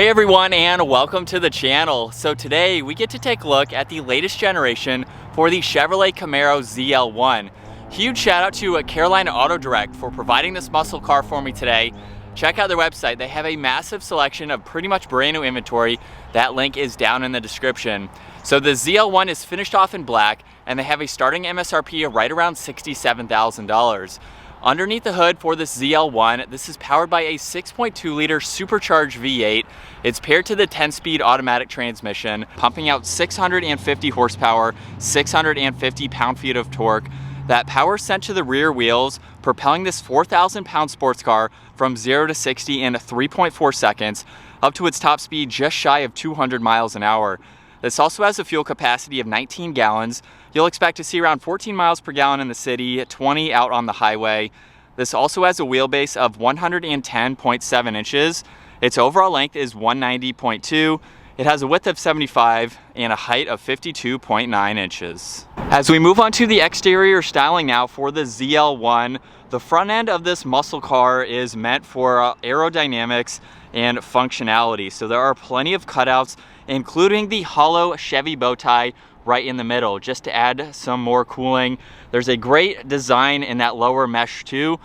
Hey everyone, and welcome to the channel. So today we get to take a look at the latest generation for the Chevrolet Camaro ZL1. Huge shout out to Carolina Auto Direct for providing this muscle car for me today. Check out their website. They have a massive selection of pretty much brand new inventory. That link is down in the description. So the ZL1 is finished off in black, and they have a starting MSRP of right around $67,000. Underneath the hood for this ZL1, this is powered by a 6.2 liter supercharged V8. It's paired to the 10-speed automatic transmission, pumping out 650 horsepower, 650 pound-feet of torque. That power is sent to the rear wheels, propelling this 4,000-pound sports car from 0 to 60 in 3.4 seconds, up to its top speed just shy of 200 miles an hour. This also has a fuel capacity of 19 gallons. You'll expect to see around 14 miles per gallon in the city, 20 out on the highway. This also has a wheelbase of 110.7 inches. Its overall length is 190.2. It has a width of 75 and a height of 52.9 inches. As we move on to the exterior styling now for the ZL1, the front end of this muscle car is meant for aerodynamics and functionality. So there are plenty of cutouts, including the hollow Chevy bow tie right in the middle, just to add some more cooling. There's a great design in that lower mesh too,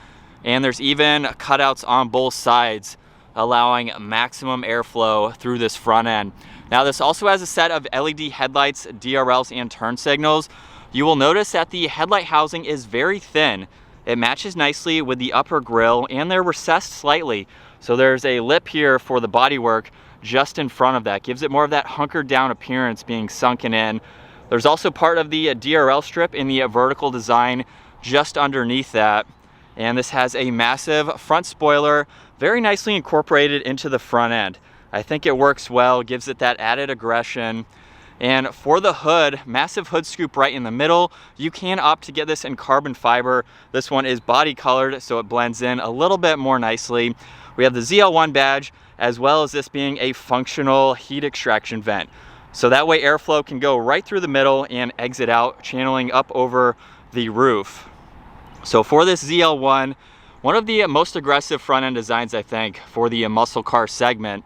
and there's even cutouts on both sides, allowing maximum airflow through this front end. Now this also has a set of LED headlights, DRLs, and turn signals. You will notice that the headlight housing is very thin. It matches nicely with the upper grille, and they're recessed slightly. So there's a lip here for the bodywork just in front of that. Gives it more of that hunkered down appearance, being sunken in. There's also part of the DRL strip in the vertical design just underneath that. And this has a massive front spoiler, very nicely incorporated into the front end. I think it works well, gives it that added aggression. And for the hood, massive hood scoop right in the middle. You can opt to get this in carbon fiber. This one is body colored, so it blends in a little bit more nicely. We have the ZL1 badge, as well as this being a functional heat extraction vent. So that way airflow can go right through the middle and exit out, channeling up over the roof. So for this ZL1, one of the most aggressive front end designs, I think, for the muscle car segment.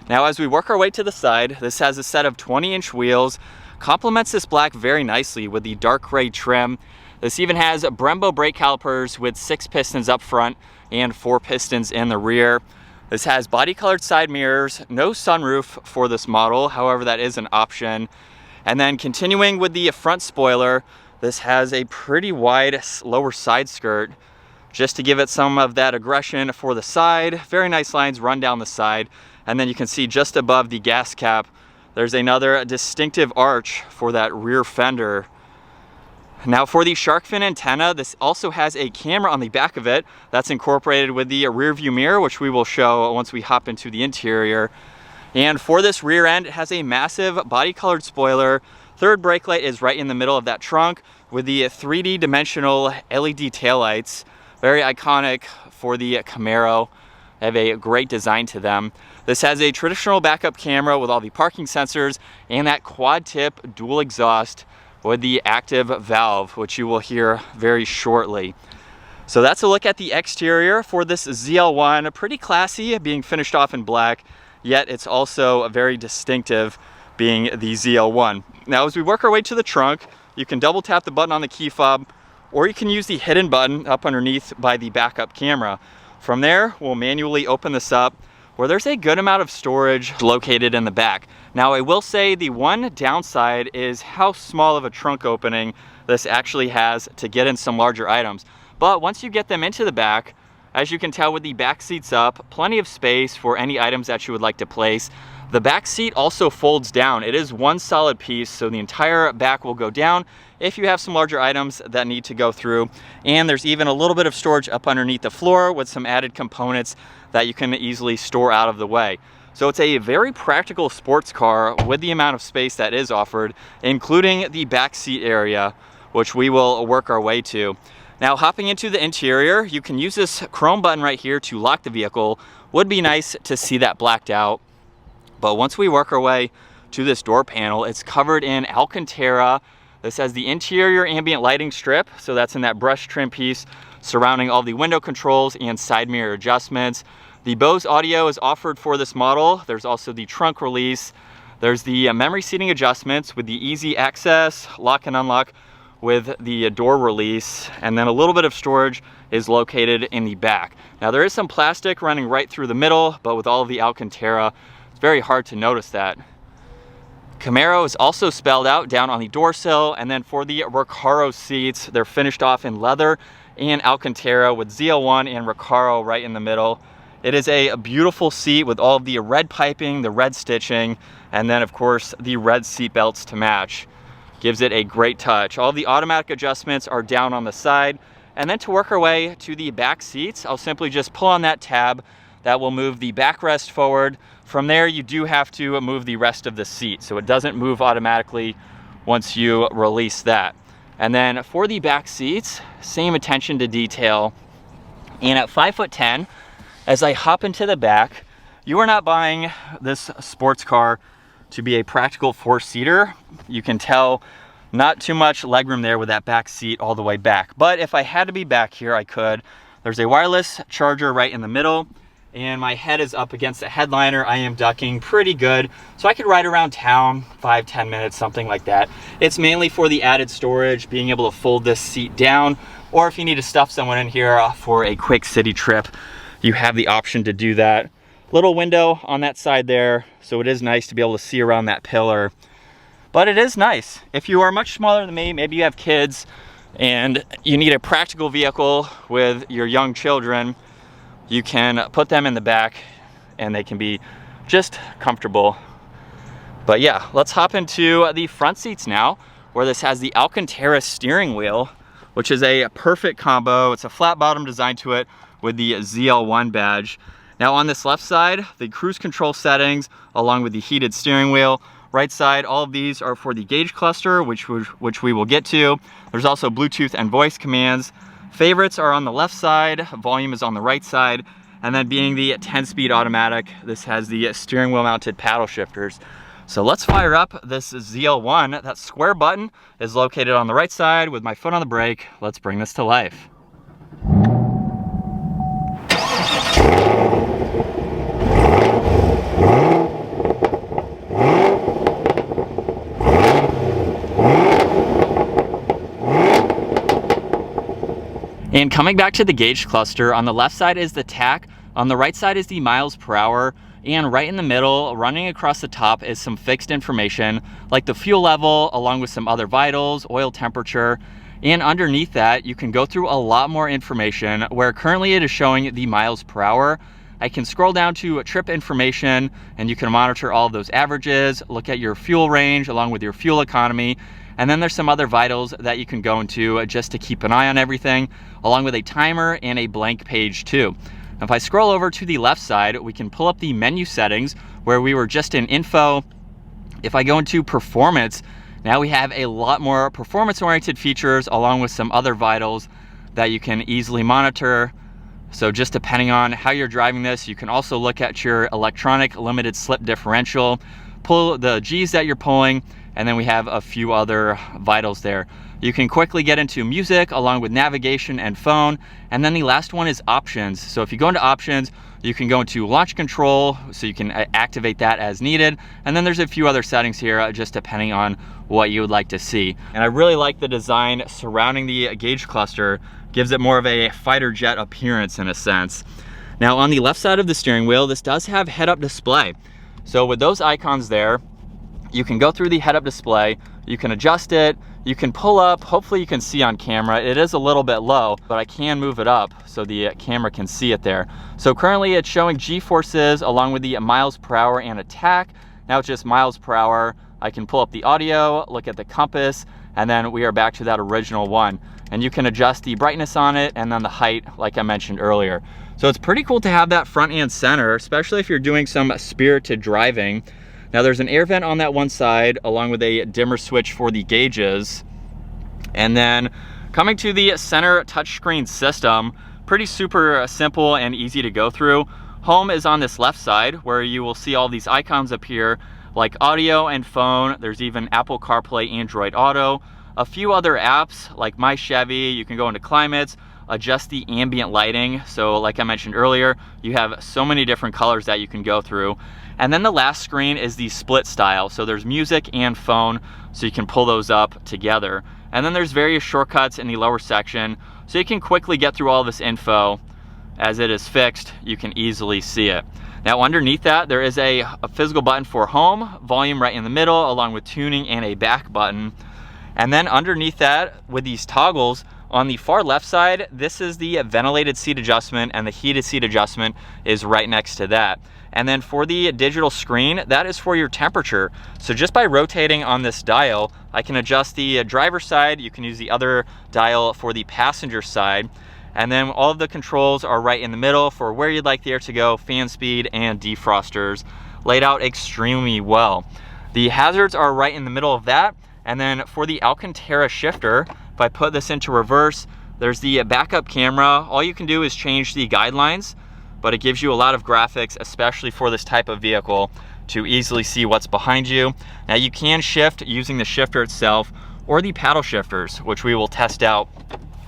Now as we work our way to the side, this has a set of 20-inch wheels, complements this black very nicely with the dark gray trim. This even has Brembo brake calipers with 6 pistons up front and 4 pistons in the rear. This has body colored side mirrors, no sunroof for this model, however that is an option. And then continuing with the front spoiler, this has a pretty wide lower side skirt just to give it some of that aggression for the side. Very nice lines run down the side. And then you can see just above the gas cap, there's another distinctive arch for that rear fender. Now for the shark fin antenna, this also has a camera on the back of it that's incorporated with the rear view mirror, which we will show once we hop into the interior. And for this rear end, it has a massive body colored spoiler. Third brake light is right in the middle of that trunk with the 3D dimensional LED taillights. Very iconic for the Camaro. They have a great design to them. This has a traditional backup camera with all the parking sensors and that quad tip dual exhaust with the active valve, which you will hear very shortly. So that's a look at the exterior for this ZL1. Pretty classy, being finished off in black, yet it's also very distinctive, being the ZL1. Now as we work our way to the trunk, you can double tap the button on the key fob, or you can use the hidden button up underneath by the backup camera. From there, we'll manually open this up, where there's a good amount of storage located in the back. Now I will say the one downside is how small of a trunk opening this actually has to get in some larger items. But once you get them into the back, as you can tell with the back seats up, plenty of space for any items that you would like to place. The back seat also folds down. It is one solid piece, so the entire back will go down if you have some larger items that need to go through. And there's even a little bit of storage up underneath the floor with some added components that you can easily store out of the way. So it's a very practical sports car with the amount of space that is offered, including the back seat area, which we will work our way to. Now hopping into the interior, you can use this chrome button right here to lock the vehicle. Would be nice to see that blacked out. But once we work our way to this door panel, it's covered in alcantara. This has the interior ambient lighting strip, so that's in that brush trim piece surrounding all the window controls and side mirror adjustments. The Bose audio is offered for this model. There's also the trunk release. There's the memory seating adjustments with the easy access, lock and unlock with the door release, and then a little bit of storage is located in the back. Now there is some plastic running right through the middle, but with all of the alcantara, it's very hard to notice that. Camaro is also spelled out down on the door sill, and then for the Recaro seats, they're finished off in leather and alcantara with ZL1 and Recaro right in the middle. It is a beautiful seat with all of the red piping, the red stitching, and then of course the red seat belts to match. Gives it a great touch. All the automatic adjustments are down on the side. And then to work our way to the back seats, I'll simply just pull on that tab. That will move the backrest forward. From there, you do have to move the rest of the seat, so it doesn't move automatically once you release that. And then for the back seats, same attention to detail. And at 5'10", as I hop into the back, you are not buying this sports car to be a practical four-seater. You can tell not too much legroom there with that back seat all the way back. But if I had to be back here, I could. There's a wireless charger right in the middle, and my head is up against the headliner. I am ducking pretty good, so I could ride around town 5-10 minutes, something like that. It's mainly for the added storage, being able to fold this seat down, or if you need to stuff someone in here for a quick city trip, you have the option to do that. Little window on that side there, so it is nice to be able to see around that pillar. But it is nice. If you are much smaller than me, maybe you have kids and you need a practical vehicle with your young children, you can put them in the back and they can be just comfortable. But yeah, let's hop into the front seats now, where this has the Alcantara steering wheel, which is a perfect combo. It's a flat bottom design to it with the ZL1 badge. Now on this left side, the cruise control settings, along with the heated steering wheel. Right side, all of these are for the gauge cluster, which we will get to. There's also Bluetooth and voice commands. Favorites are on the left side, volume is on the right side, and then being the 10-speed automatic, this has the steering wheel mounted paddle shifters. So let's fire up this ZL1. That square button is located on the right side with my foot on the brake. Let's bring this to life. And coming back to the gauge cluster, on the left side is the tach, on the right side is the miles per hour, and right in the middle, running across the top, is some fixed information like the fuel level, along with some other vitals, oil temperature, and underneath that, you can go through a lot more information, where currently it is showing the miles per hour. I can scroll down to trip information, and you can monitor all of those averages, look at your fuel range, along with your fuel economy. And then there's some other vitals that you can go into just to keep an eye on everything, along with a timer and a blank page too. Now, if I scroll over to the left side, we can pull up the menu settings where we were just in info. If I go into performance, now we have a lot more performance-oriented features, along with some other vitals that you can easily monitor. So just depending on how you're driving this, you can also look at your electronic limited slip differential, pull the G's that you're pulling, and then we have a few other vitals there. You can quickly get into music along with navigation and phone. And then the last one is options. So if you go into options, you can go into launch control, so you can activate that as needed. And then there's a few other settings here, just depending on what you would like to see. And I really like the design surrounding the gauge cluster. Gives it more of a fighter jet appearance in a sense. Now on the left side of the steering wheel, this does have head-up display. So with those icons there, you can go through the head-up display, you can adjust it, you can pull up, hopefully you can see on camera. It is a little bit low, but I can move it up so the camera can see it there. So currently it's showing G-forces along with the miles per hour and a tach. Now it's just miles per hour. I can pull up the audio, look at the compass, and then we are back to that original one. And you can adjust the brightness on it and then the height, like I mentioned earlier. So it's pretty cool to have that front and center, especially if you're doing some spirited driving. Now there's an air vent on that one side, along with a dimmer switch for the gauges. And then coming to the center touchscreen system, pretty super simple and easy to go through. Home is on this left side, where you will see all these icons appear, like audio and phone. There's even Apple CarPlay, Android Auto, a few other apps like My Chevy. You can go into climates, adjust the ambient lighting. So like I mentioned earlier, you have so many different colors that you can go through. And then the last screen is the split style. So there's music and phone, so you can pull those up together. And then there's various shortcuts in the lower section, so you can quickly get through all this info. As it is fixed, you can easily see it. Now underneath that, there is a physical button for home, volume right in the middle, along with tuning and a back button. And then underneath that, with these toggles, on the far left side, this is the ventilated seat adjustment, and the heated seat adjustment is right next to that. And then for the digital screen, that is for your temperature. So just by rotating on this dial, I can adjust the driver's side. You can use the other dial for the passenger side. And then all of the controls are right in the middle for where you'd like the air to go, fan speed and defrosters, laid out extremely well. The hazards are right in the middle of that. And then for the Alcantara shifter, if I put this into reverse, there's the backup camera. All you can do is change the guidelines, but it gives you a lot of graphics, especially for this type of vehicle, to easily see what's behind you. Now you can shift using the shifter itself or the paddle shifters, which we will test out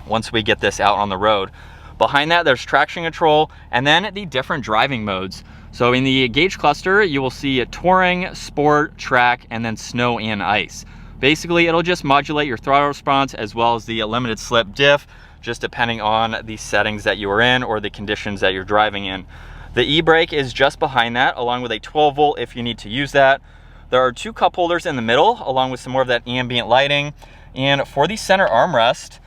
once we get this out on the road. Behind that, there's traction control and then the different driving modes. So in the gauge cluster, you will see a touring, sport, track, and then snow and ice. Basically, it'll just modulate your throttle response as well as the limited slip diff, just depending on the settings that you are in or the conditions that you're driving in. The e-brake is just behind that, along with a 12 volt if you need to use that. There are 2 cup holders in the middle, along with some more of that ambient lighting. And for the center armrest,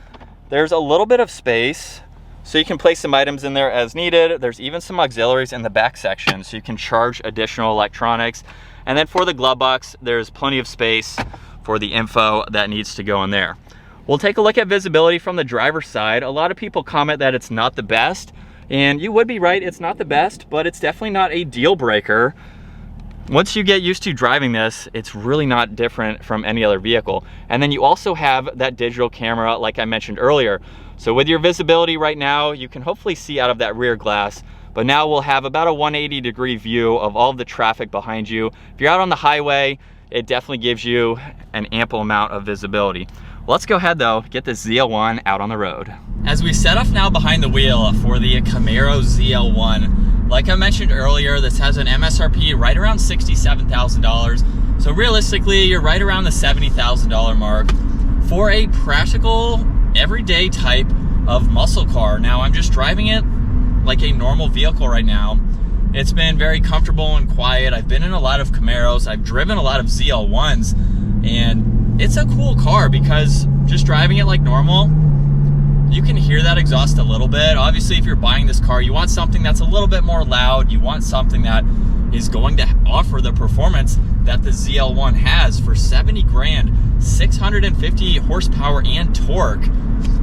there's a little bit of space, so you can place some items in there as needed. There's even some auxiliaries in the back section, so you can charge additional electronics. And then for the glove box, there's plenty of space for the info that needs to go in there. We'll take a look at visibility from the driver's side. A lot of people comment that it's not the best, and you would be right, it's not the best, but it's definitely not a deal breaker. Once you get used to driving this, it's really not different from any other vehicle. And then you also have that digital camera like I mentioned earlier. So with your visibility right now, you can hopefully see out of that rear glass, but now we'll have about a 180-degree view of all of the traffic behind you. If you're out on the highway, it definitely gives you an ample amount of visibility. Let's go ahead though, get this ZL1 out on the road. As we set off now behind the wheel for the Camaro ZL1, like I mentioned earlier, this has an MSRP right around $67,000. So realistically, you're right around the $70,000 mark for a practical, everyday type of muscle car. Now I'm just driving it like a normal vehicle right now. It's been very comfortable and quiet. I've been in a lot of Camaros. I've driven a lot of ZL1s, and it's a cool car because just driving it like normal, you can hear that exhaust a little bit. Obviously, if you're buying this car, you want something that's a little bit more loud. You want something that is going to offer the performance that the ZL1 has for 70 grand, 650 horsepower and torque.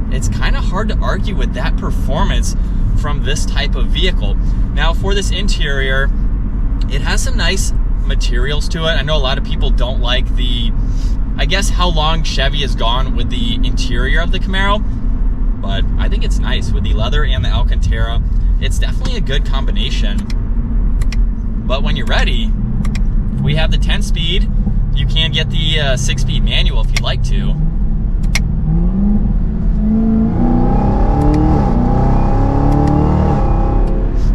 It's kind of hard to argue with that performance from this type of vehicle. Now for this interior, it has some nice materials to it. I know a lot of people don't like the, I guess, how long Chevy has gone with the interior of the Camaro, but I think it's nice with the leather and the Alcantara. It's definitely a good combination. But when you're ready, we have the 10-speed. You can get the 6-speed manual if you'd like to.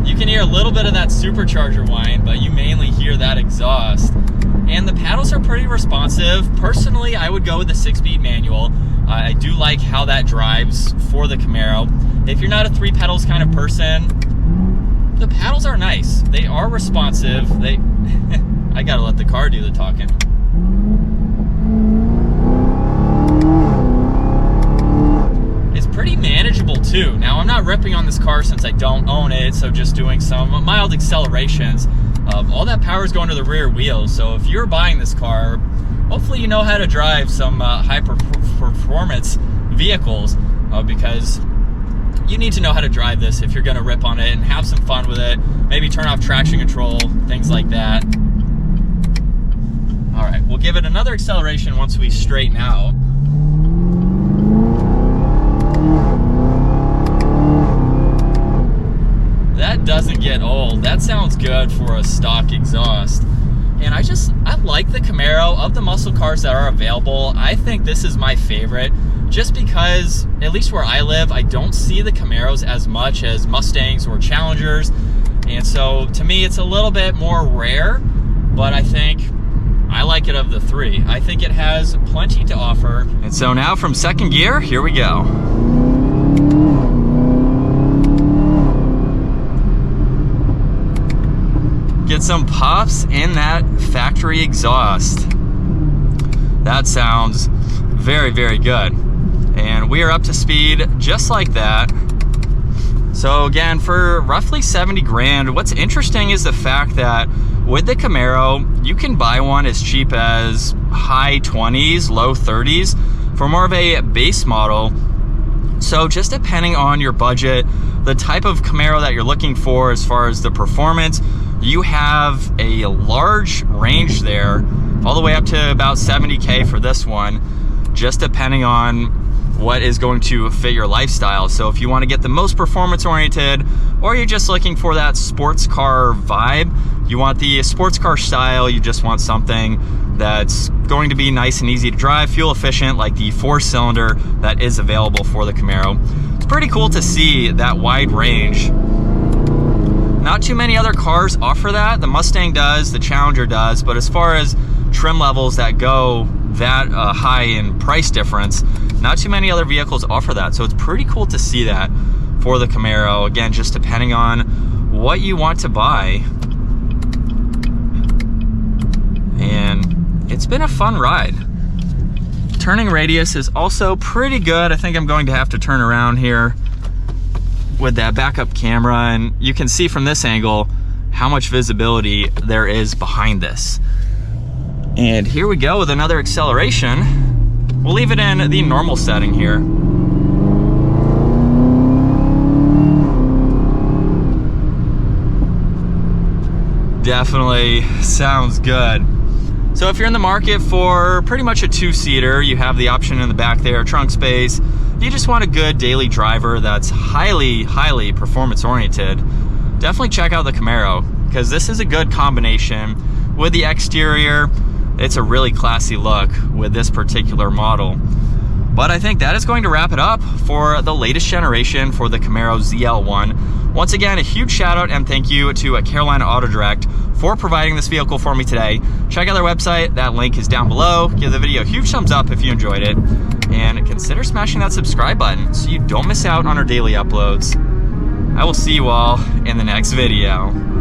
You can hear a little bit of that supercharger whine, but you mainly hear that exhaust. And the paddles are pretty responsive. Personally, I would go with the 6-speed manual. I do like how that drives for the Camaro. If you're not a 3 pedals kind of person, the paddles are nice. They are responsive. I gotta let the car do the talking. It's pretty manageable too. Now, I'm not ripping on this car since I don't own it, so just doing some mild accelerations. All that power is going to the rear wheels, so if you're buying this car, hopefully you know how to drive some high performance vehicles, because you need to know how to drive this if you're going to rip on it and have some fun with it. Maybe turn off traction control, things like that. All right, we'll give it another acceleration once we straighten out. That doesn't get old. That sounds good for a stock exhaust. And I like the Camaro. Of the muscle cars that are available, I think this is my favorite, just because, at least where I live, I don't see the Camaros as much as Mustangs or Challengers. And so to me, it's a little bit more rare, but I think I like it of the three. I think it has plenty to offer. And so now from second gear, here we go. Get some puffs in that factory exhaust. That sounds very, very good. And we are up to speed just like that. So again, for roughly 70 grand, what's interesting is the fact that with the Camaro, you can buy one as cheap as high 20s, low 30s for more of a base model. So just depending on your budget, the type of Camaro that you're looking for as far as the performance, you have a large range there, all the way up to about 70K for this one, just depending on what is going to fit your lifestyle. So if you want to get the most performance oriented, or you're just looking for that sports car vibe, you want the sports car style, you just want something that's going to be nice and easy to drive, fuel efficient, like the 4-cylinder that is available for the Camaro. It's pretty cool to see that wide range. Not too many other cars offer that. The Mustang does, the Challenger does, but as far as trim levels that go that high in price difference, not too many other vehicles offer that. So it's pretty cool to see that for the Camaro. Again, just depending on what you want to buy. And it's been a fun ride. Turning radius is also pretty good. I think I'm going to have to turn around here with that backup camera, and you can see from this angle how much visibility there is behind this. And here we go with another acceleration. We'll leave it in the normal setting here. Definitely sounds good. So if you're in the market for pretty much a 2-seater, you have the option in the back there, trunk space. If you just want a good daily driver that's highly, highly performance oriented, definitely check out the Camaro, because this is a good combination. With the exterior, it's a really classy look with this particular model. But I think that is going to wrap it up for the latest generation for the Camaro ZL1. Once again, a huge shout out and thank you to Carolina Auto Direct for providing this vehicle for me today. Check out their website, that link is down below. Give the video a huge thumbs up if you enjoyed it. And consider smashing that subscribe button so you don't miss out on our daily uploads. I will see you all in the next video.